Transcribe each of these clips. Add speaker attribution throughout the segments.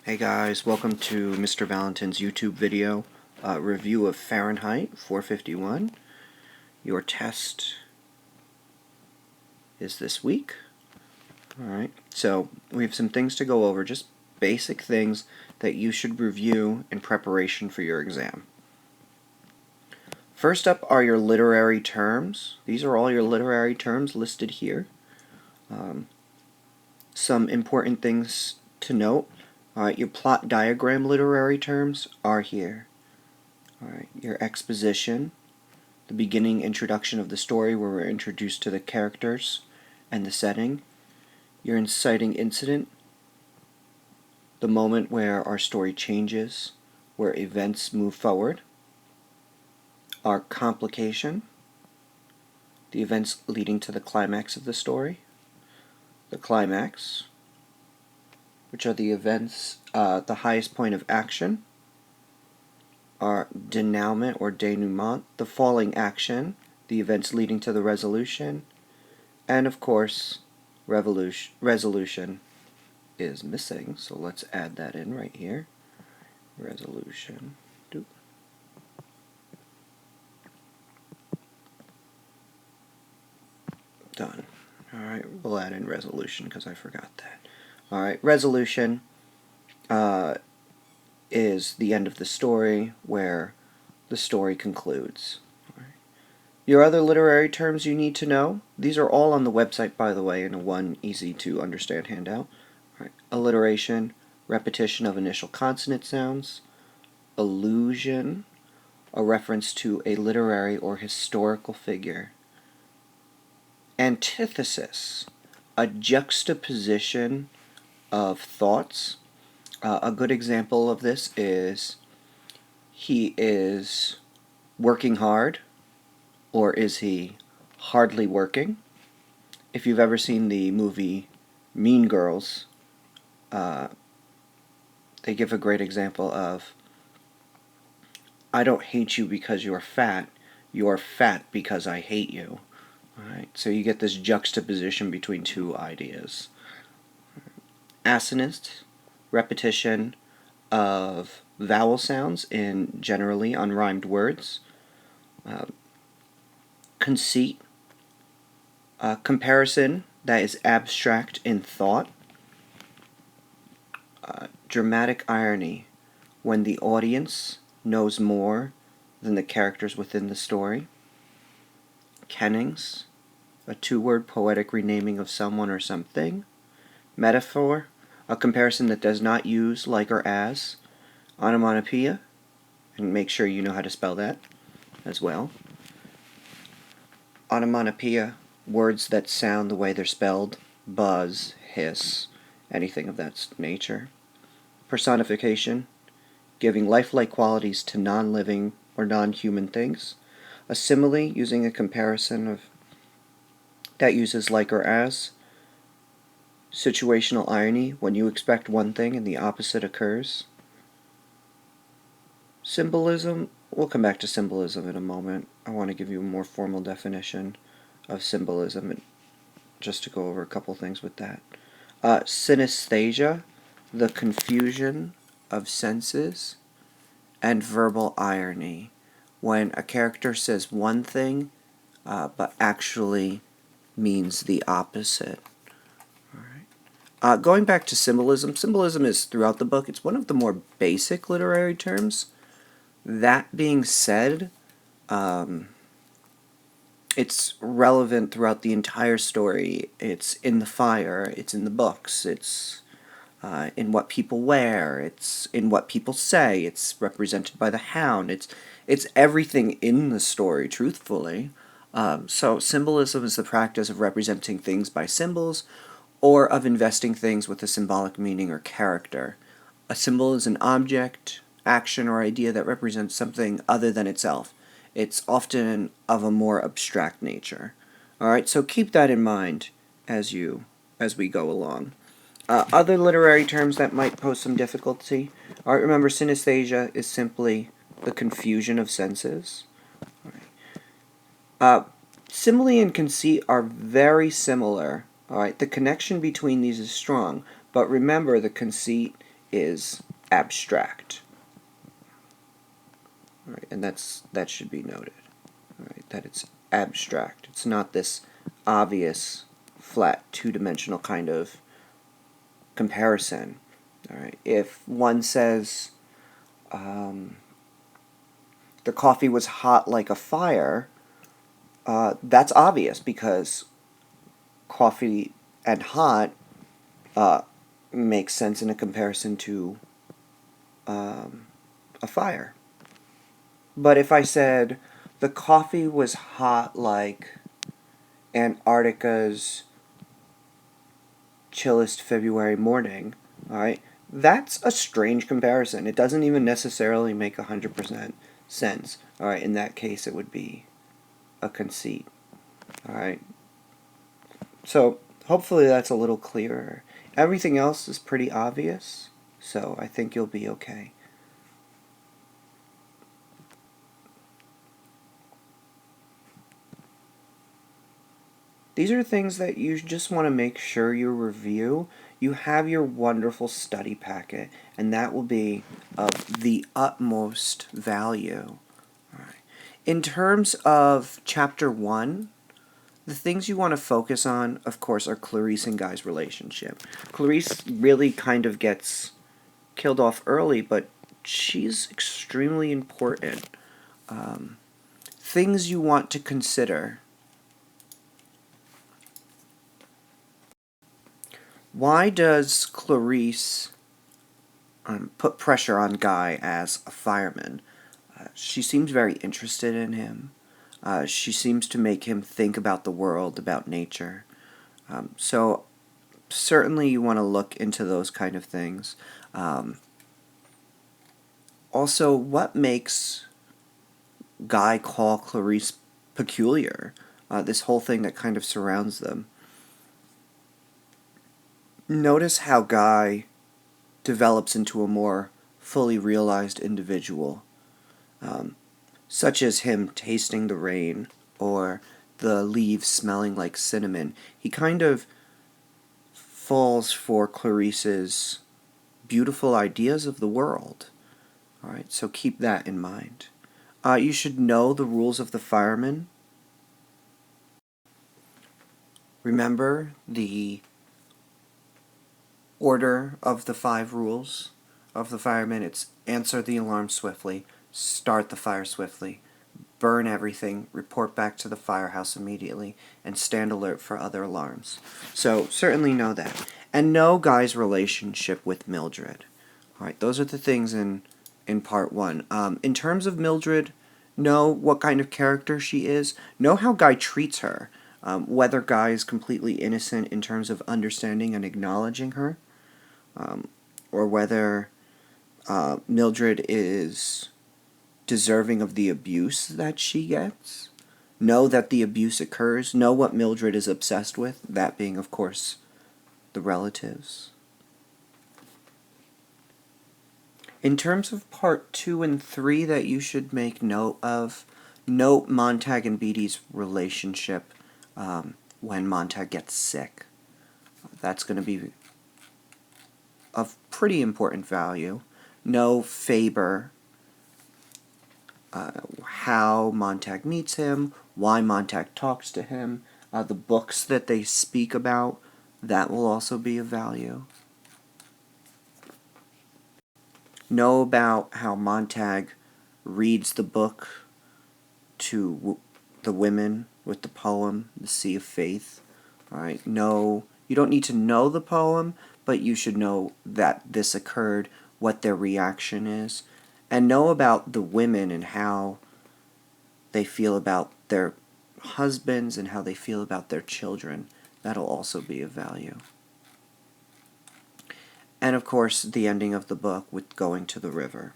Speaker 1: Hey guys, welcome to Mr. Valentin's YouTube video review of Fahrenheit 451. Your test is this week. Alright, so we have some things to go over, just basic things that you should review in preparation for your exam. First up are your literary terms. These are all your literary terms listed here. Some important things to note. Alright, your plot diagram literary terms are here. Alright, your exposition, the beginning introduction of the story where we're introduced to the characters and the setting. Your inciting incident, the moment where our story changes, where events move forward. Our complication, the events leading to the climax of the story. The climax, which are the events, the highest point of action. Our denouement or denouement, the falling action, the events leading to the resolution. And of course, resolution is missing, so let's add that in right here. Resolution. Done. Alright, we'll add in resolution because I forgot that. Alright, resolution is the end of the story where the story concludes. Your other literary terms you need to know, these are all on the website, by the way, in a one easy to understand handout. Right. Alliteration, repetition of initial consonant sounds. Allusion, a reference to a literary or historical figure. Antithesis, a juxtaposition of thoughts. A good example of this is, he is working hard, or is he hardly working? If you've ever seen the movie Mean Girls, they give a great example of, I don't hate you because you're fat because I hate you. Alright, so you get this juxtaposition between two ideas. Assonance, repetition of vowel sounds in generally unrhymed words. Conceit, comparison that is abstract in thought. Dramatic irony, when the audience knows more than the characters within the story. Kennings, a two-word poetic renaming of someone or something. Metaphor, a comparison that does not use like or as. Onomatopoeia, and make sure you know how to spell that as well. Onomatopoeia, words that sound the way they're spelled. Buzz, hiss, anything of that nature. Personification, giving lifelike qualities to non-living or non-human things. A simile, using a comparison of that uses like or as. Situational irony, when you expect one thing and the opposite occurs. Symbolism, we'll come back to symbolism in a moment. I want to give you a more formal definition of symbolism, and just to go over a couple things with that. Synesthesia, the confusion of senses. And verbal irony, when a character says one thing but actually means the opposite. Alright. Going back to symbolism, symbolism is throughout the book. It's one of the more basic literary terms. That being said, it's relevant throughout the entire story. It's in the fire, it's in the books, it's in what people wear, it's in what people say, it's represented by the hound, it's everything in the story, truthfully. So symbolism is the practice of representing things by symbols, or of investing things with a symbolic meaning or character. A symbol is an object, action, or idea that represents something other than itself. It's often of a more abstract nature. Alright, so keep that in mind as we go along. Other literary terms that might pose some difficulty. Alright, remember, synesthesia is simply the confusion of senses. Simile and conceit are very similar. Alright, the connection between these is strong, but remember, the conceit is abstract. All right, and that should be noted. All right, that it's abstract. It's not this obvious, flat, two-dimensional kind of comparison. All right, if one says the coffee was hot like a fire, that's obvious because coffee and hot makes sense in a comparison to a fire. But if I said the coffee was hot like Antarctica's chillest February morning, alright, that's a strange comparison. It doesn't even necessarily make 100% sense. Alright, in that case it would be a conceit. Alright, so hopefully that's a little clearer. Everything else is pretty obvious, so I think you'll be okay. These are things that you just want to make sure you review. You have your wonderful study packet, and that will be of the utmost value. All right. In terms of Chapter 1, the things you want to focus on, of course, are Clarice and Guy's relationship. Clarice really kind of gets killed off early, but she's extremely important. Things you want to consider. Why does Clarice put pressure on Guy as a fireman? She seems very interested in him. She seems to make him think about the world, about nature. So certainly you want to look into those kind of things. Also, what makes Guy call Clarice peculiar? This whole thing that kind of surrounds them. Notice how Guy develops into a more fully realized individual, such as him tasting the rain or the leaves smelling like cinnamon. He kind of falls for Clarice's beautiful ideas of the world. All right, so keep that in mind. You should know the rules of the fireman. Remember the order of the 5 rules of the fireman. It's answer the alarm swiftly, start the fire swiftly, burn everything, report back to the firehouse immediately, and stand alert for other alarms. So certainly know that. And know Guy's relationship with Mildred. Alright, those are the things in part 1. In terms of Mildred, know what kind of character she is. Know how Guy treats her. Whether Guy is completely innocent in terms of understanding and acknowledging her, or whether Mildred is deserving of the abuse that she gets. Know that the abuse occurs. Know what Mildred is obsessed with, that being, of course, the relatives. In terms of part 2 and 3 that you should make note of, note Montag and Beatty's relationship when Montag gets sick. That's going to be of pretty important value. Know Faber, how Montag meets him, why Montag talks to him, the books that they speak about, that will also be of value. Know about how Montag reads the book to the women with the poem, The Sea of Faith. Alright, know, you don't need to know the poem, but you should know that this occurred, what their reaction is, and know about the women and how they feel about their husbands and how they feel about their children. That'll also be of value. And of course, the ending of the book with going to the river.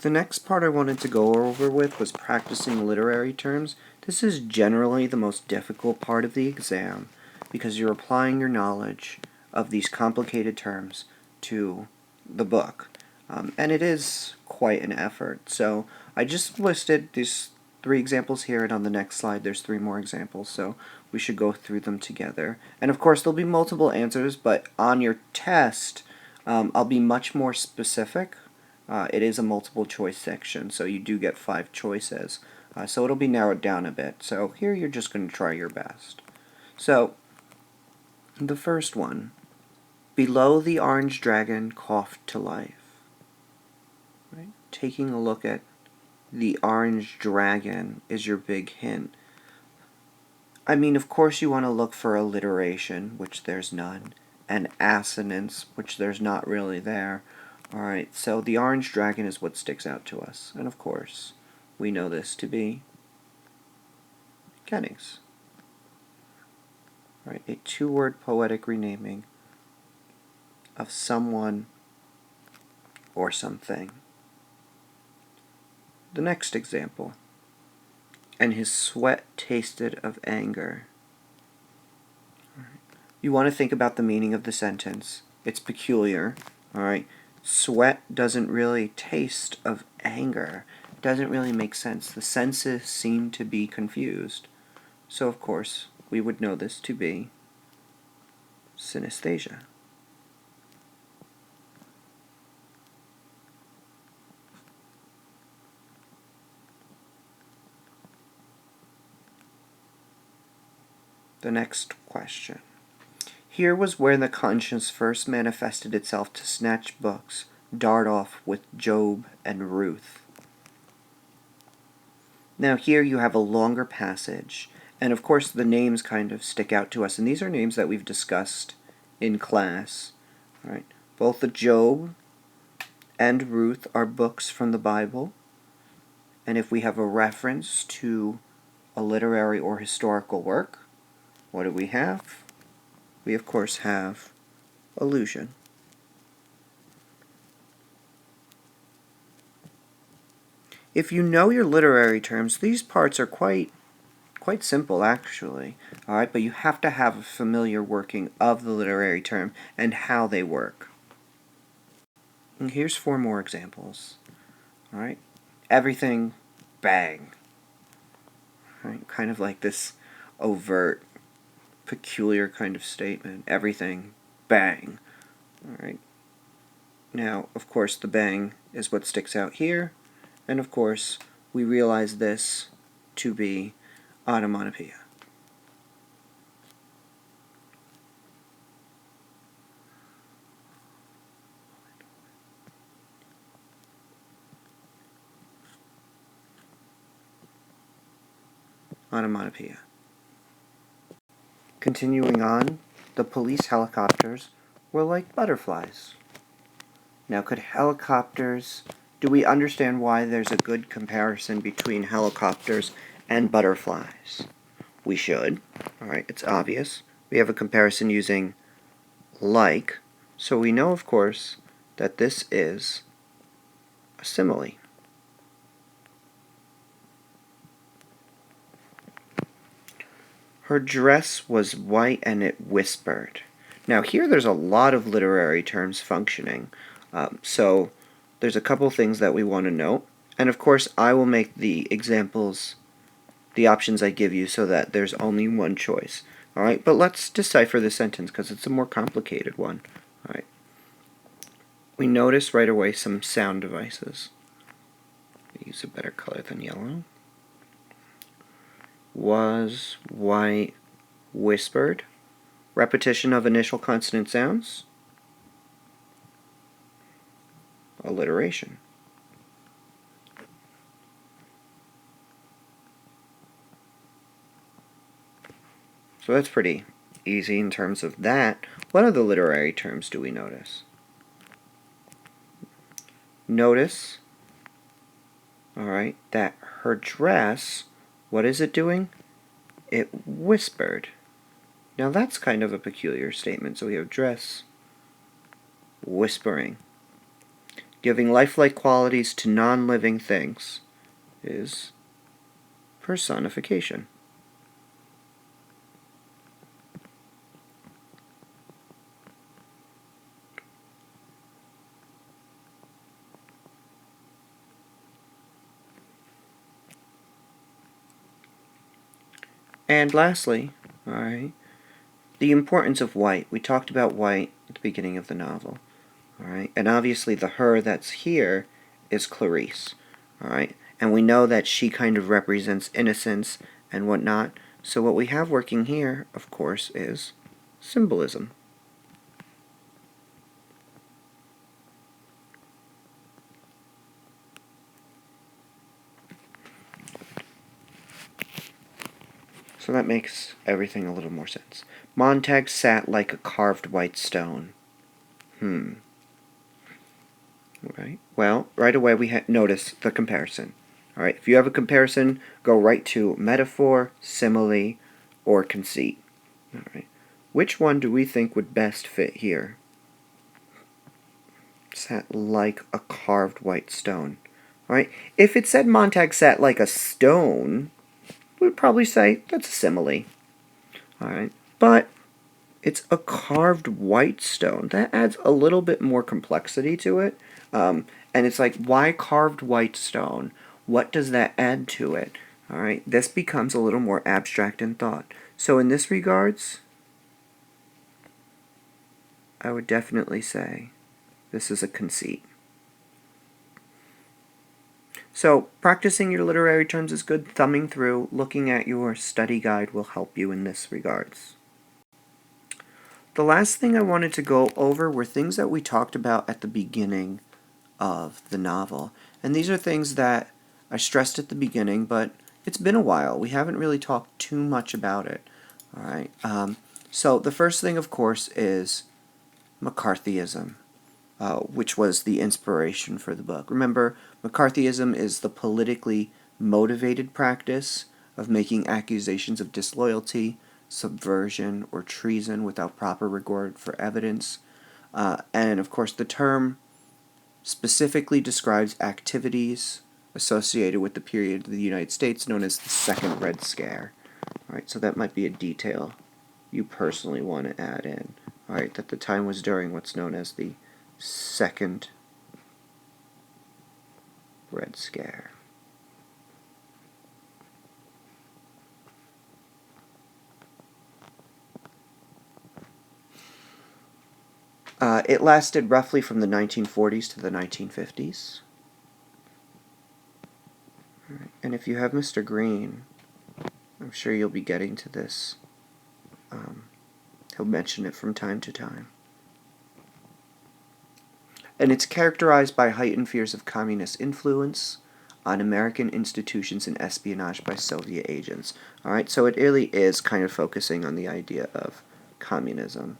Speaker 1: The next part I wanted to go over with was practicing literary terms. This is generally the most difficult part of the exam because you're applying your knowledge of these complicated terms to the book. And it is quite an effort. So I just listed these 3 examples here, and on the next slide there's 3 more examples. So we should go through them together. And of course, there'll be multiple answers, but on your test, I'll be much more specific. It is a multiple choice section, so you do get 5 choices. So it'll be narrowed down a bit. So here you're just going to try your best. So, the first one. Below the orange dragon coughed to life. Right? Taking a look at the orange dragon is your big hint. I mean, of course you want to look for alliteration, which there's none, and assonance, which there's not really there. Alright, so the orange dragon is what sticks out to us. And of course, we know this to be Kennings. Right, a 2-word poetic renaming of someone or something. The next example. And his sweat tasted of anger. You want to think about the meaning of the sentence. It's peculiar. Alright, sweat doesn't really taste of anger. It doesn't really make sense. The senses seem to be confused. So of course, we would know this to be synesthesia. The next question. Here was where the conscience first manifested itself to snatch books, dart off with Job and Ruth. Now here you have a longer passage, and of course the names kind of stick out to us, and these are names that we've discussed in class. Right? Both the Job and Ruth are books from the Bible, and if we have a reference to a literary or historical work, what do we have? We of course have allusion. If you know your literary terms, these parts are quite simple actually. Alright, but you have to have a familiar working of the literary term and how they work. And here's 4 more examples. Alright, everything bang. Right? Kind of like this overt, peculiar kind of statement. Everything bang. Alright. Now, of course, the bang is what sticks out here, and of course, we realize this to be onomatopoeia. Onomatopoeia. Continuing on, the police helicopters were like butterflies. Now, could helicopters... Do we understand why there's a good comparison between helicopters and butterflies? We should. Alright, it's obvious. We have a comparison using like, so we know, of course, that this is a simile. Her dress was white and it whispered. Now here there's a lot of literary terms functioning. So there's a couple things that we want to note. And of course I will make the examples, the options I give you, so that there's only one choice. Alright, but let's decipher the sentence because it's a more complicated one. Alright. We notice right away some sound devices. Use a better color than yellow. Was white whispered. Repetition of initial consonant sounds. Alliteration. So that's pretty easy in terms of that. What other literary terms do we notice? Notice, alright, that her dress, what is it doing? It whispered. Now that's kind of a peculiar statement. So we have dress, whispering. Giving lifelike qualities to non-living things is personification. And lastly, Alright? The importance of white. We talked about white at the beginning of the novel. Alright? And obviously the her that's here is Clarice. Alright? And we know that she kind of represents innocence and whatnot. So what we have working here, of course, is symbolism. So that makes everything a little more sense. Montag sat like a carved white stone. Right. Well, right away we notice the comparison. All right. If you have a comparison, go right to metaphor, simile, or conceit. All right. Which one do we think would best fit here? Sat like a carved white stone. All right. If it said Montag sat like a stone, we'd probably say that's a simile. All right. But it's a carved white stone. That adds a little bit more complexity to it. And it's like, why carved white stone? What does that add to it? All right, this becomes a little more abstract in thought. So in this regards, I would definitely say this is a conceit. So practicing your literary terms is good. Thumbing through, looking at your study guide will help you in this regards. The last thing I wanted to go over were things that we talked about at the beginning of the novel. And these are things that I stressed at the beginning, but it's been a while. We haven't really talked too much about it. All right. So the first thing, of course, is McCarthyism, which was the inspiration for the book. Remember, McCarthyism is the politically motivated practice of making accusations of disloyalty, subversion, or treason without proper regard for evidence. And, of course, the term specifically describes activities associated with the period of the United States known as the Second Red Scare. Alright, so that might be a detail you personally want to add in. Alright, that the time was during what's known as the Second Red Scare. It lasted roughly from the 1940s to the 1950s. Right. And if you have Mr. Green, I'm sure you'll be getting to this. He'll mention it from time to time. And it's characterized by heightened fears of communist influence on American institutions and espionage by Soviet agents. Alright, so it really is kind of focusing on the idea of communism.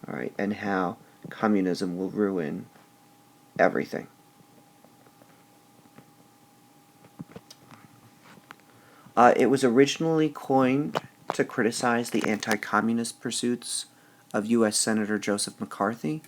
Speaker 1: Alright, and how communism will ruin everything. It was originally coined to criticize the anti-communist pursuits of U.S. Senator Joseph McCarthy,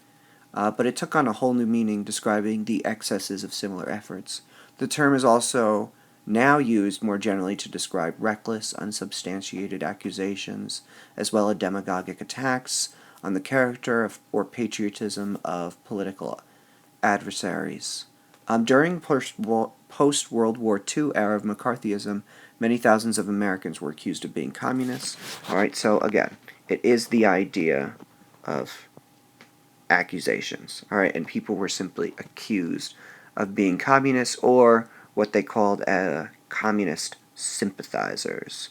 Speaker 1: but it took on a whole new meaning describing the excesses of similar efforts. The term is also now used more generally to describe reckless, unsubstantiated accusations, as well as demagogic attacks on the character or patriotism of political adversaries. During post-World War II era of McCarthyism, many thousands of Americans were accused of being communists. Alright, so again, it is the idea of accusations. Alright, and people were simply accused of being communists or what they called communist sympathizers.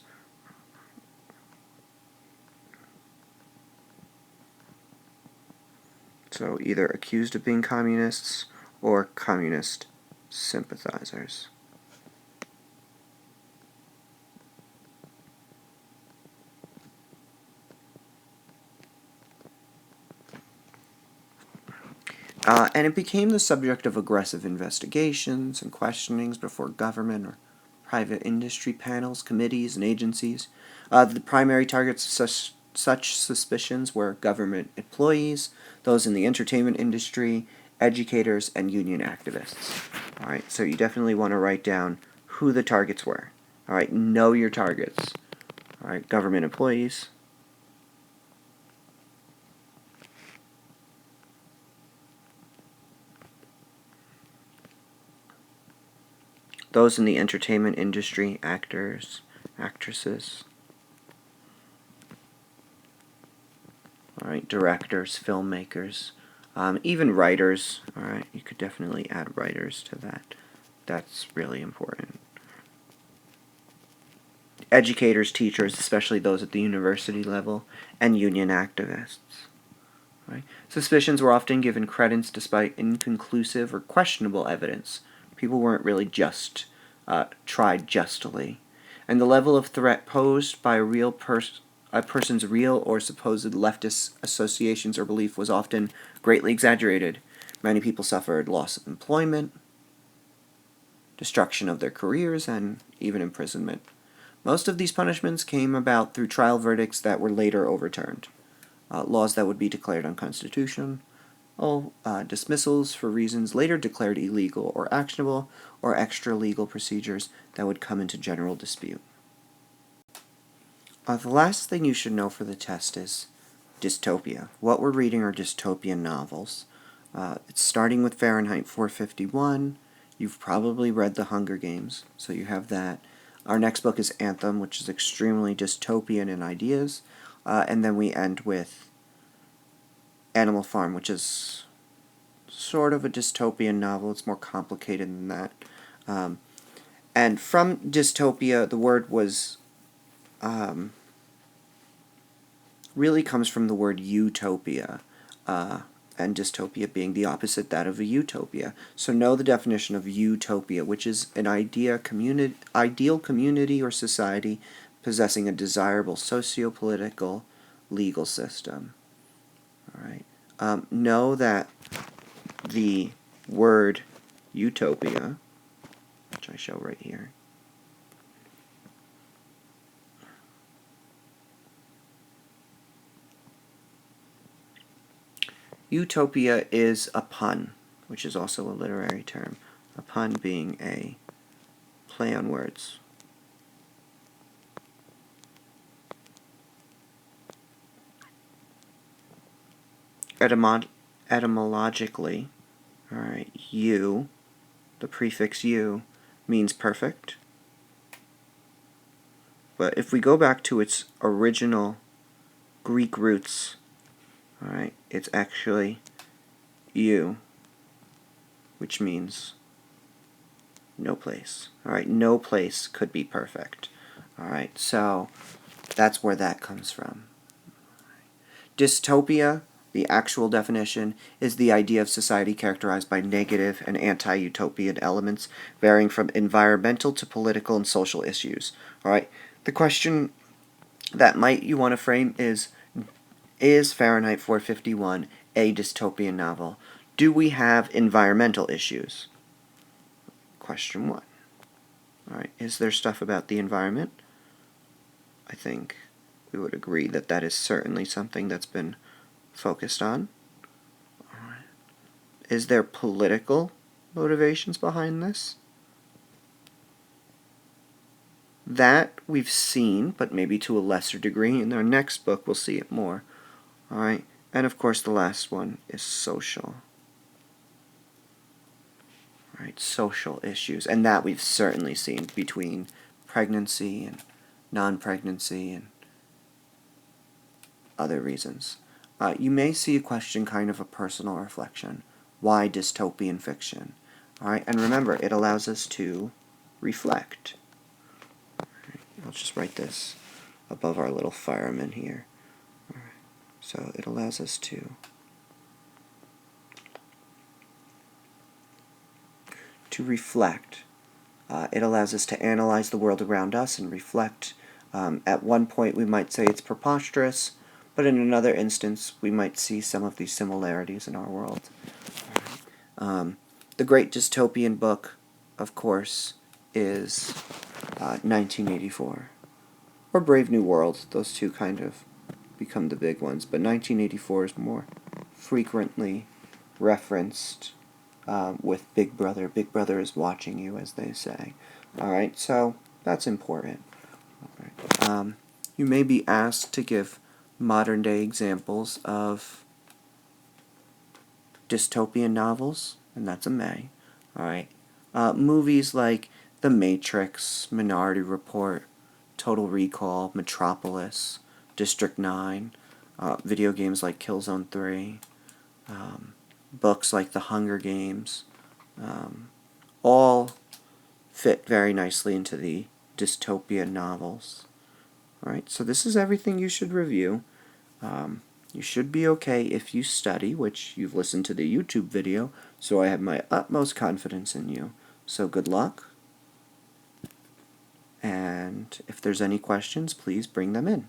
Speaker 1: So either accused of being communists or communist sympathizers. And it became the subject of aggressive investigations and questionings before government or private industry panels, committees, and agencies. The primary targets of such suspicions were government employees, those in the entertainment industry, educators, and union activists. Alright, so you definitely want to write down who the targets were. Alright, know your targets. Alright, government employees, those in the entertainment industry, actors, actresses, all right, directors, filmmakers, even writers, all right, you could definitely add writers to that. That's really important. Educators, teachers, especially those at the university level, and union activists. Right? Suspicions were often given credence despite inconclusive or questionable evidence. People weren't really just tried justly. And the level of threat posed by a person's real or supposed leftist associations or belief was often greatly exaggerated. Many people suffered loss of employment, destruction of their careers, and even imprisonment. Most of these punishments came about through trial verdicts that were later overturned. Laws that would be declared unconstitutional, dismissals for reasons later declared illegal or actionable, or extra legal procedures that would come into general dispute. The last thing you should know for the test is dystopia. What we're reading are dystopian novels. It's starting with Fahrenheit 451. You've probably read The Hunger Games, so you have that. Our next book is Anthem, which is extremely dystopian in ideas. And then we end with Animal Farm, which is sort of a dystopian novel. It's more complicated than that. And from dystopia, the word was really comes from the word utopia, and dystopia being the opposite that of a utopia. So know the definition of utopia, which is an ideal community or society possessing a desirable socio-political legal system. All right. Know that the word utopia, which I show right here, utopia is a pun, which is also a literary term. A pun being a play on words. Etymologically, all right, you, the prefix you, means perfect. But if we go back to its original Greek roots, all right, it's actually you, which means no place. All right, no place could be perfect. All right, so that's where that comes from. Dystopia, the actual definition, is the idea of society characterized by negative and anti-utopian elements varying from environmental to political and social issues. All right, the question that you want to frame is Fahrenheit 451 a dystopian novel? Do we have environmental issues? Question 1. All right, is there stuff about the environment? I think we would agree that that is certainly something that's been focused on. All right. Is there political motivations behind this? That we've seen, but maybe to a lesser degree. In our next book, we'll see it more. All right, and of course the last one is social. All right, social issues, and that we've certainly seen between pregnancy and non-pregnancy and other reasons. You may see a question kind of a personal reflection. Why dystopian fiction? All right, and remember, it allows us to reflect. All right, I'll just write this above our little fireman here. All right, so it allows us to reflect. It allows us to analyze the world around us and reflect. At one point, we might say it's preposterous, but in another instance, we might see some of these similarities in our world. The great dystopian book, of course, is 1984. Or Brave New World. Those two kind of become the big ones. But 1984 is more frequently referenced with Big Brother. Big Brother is watching you, as they say. Alright, so that's important. Right. You may be asked to give modern-day examples of dystopian novels, and that's a may. Alright. Movies like The Matrix, Minority Report, Total Recall, Metropolis, District 9, video games like Killzone 3, books like The Hunger Games, all fit very nicely into the dystopian novels. Alright, so this is everything you should review. You should be okay if you study, which you've listened to the YouTube video, so I have my utmost confidence in you. So good luck, and if there's any questions, please bring them in.